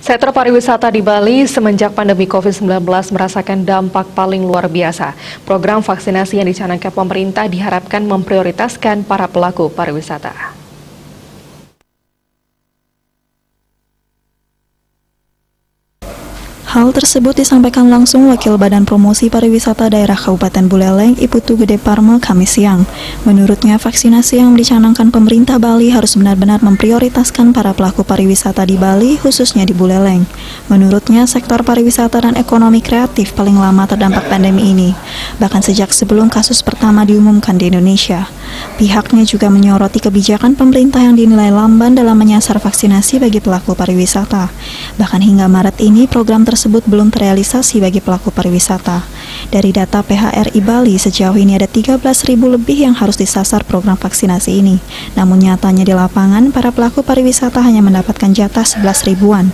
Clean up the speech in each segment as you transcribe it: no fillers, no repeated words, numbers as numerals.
Sektor pariwisata di Bali semenjak pandemi COVID-19 merasakan dampak paling luar biasa. Program vaksinasi yang dicanangkan pemerintah diharapkan memprioritaskan para pelaku pariwisata. Hal tersebut disampaikan langsung Wakil Badan Promosi Pariwisata Daerah Kabupaten Buleleng, Ibu Tu Gede Parme, Kamis siang. Menurutnya, vaksinasi yang dicanangkan pemerintah Bali harus benar-benar memprioritaskan para pelaku pariwisata di Bali, khususnya di Buleleng. Menurutnya, sektor pariwisata dan ekonomi kreatif paling lama terdampak pandemi ini, bahkan sejak sebelum kasus pertama diumumkan di Indonesia. Pihaknya juga menyoroti kebijakan pemerintah yang dinilai lamban dalam menyasar vaksinasi bagi pelaku pariwisata. Bahkan hingga Maret ini, program tersebut belum terrealisasi bagi pelaku pariwisata. Dari data PHRI Bali, sejauh ini ada 13.000 lebih yang harus disasar program vaksinasi ini. Namun nyatanya di lapangan, para pelaku pariwisata hanya mendapatkan jatah 11 ribuan.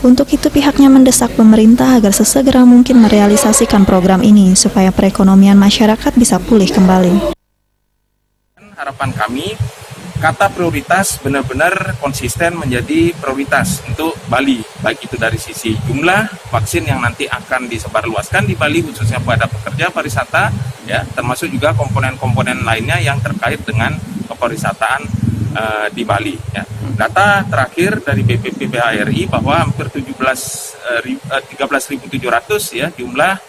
Untuk itu pihaknya mendesak pemerintah agar sesegera mungkin merealisasikan program ini, supaya perekonomian masyarakat bisa pulih kembali. Harapan kami, kata prioritas benar-benar konsisten menjadi prioritas untuk Bali, baik itu dari sisi jumlah vaksin yang nanti akan disebarluaskan di Bali khususnya pada pekerja pariwisata, ya, termasuk juga komponen-komponen lainnya yang terkait dengan kepariwisataan di Bali. Ya. Data terakhir dari BPP PHRI bahwa hampir 13.700 ya jumlah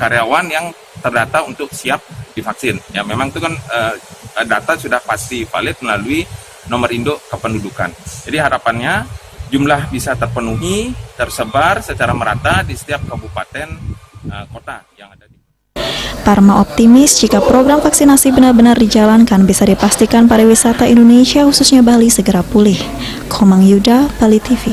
karyawan yang terdata untuk siap divaksin. Ya, memang itu kan data sudah pasti valid melalui nomor induk kependudukan. Jadi harapannya jumlah bisa terpenuhi, tersebar secara merata di setiap kabupaten kota yang ada di. Parma optimis jika program vaksinasi benar-benar dijalankan bisa dipastikan pariwisata Indonesia khususnya Bali segera pulih. Komang Yuda, Bali TV.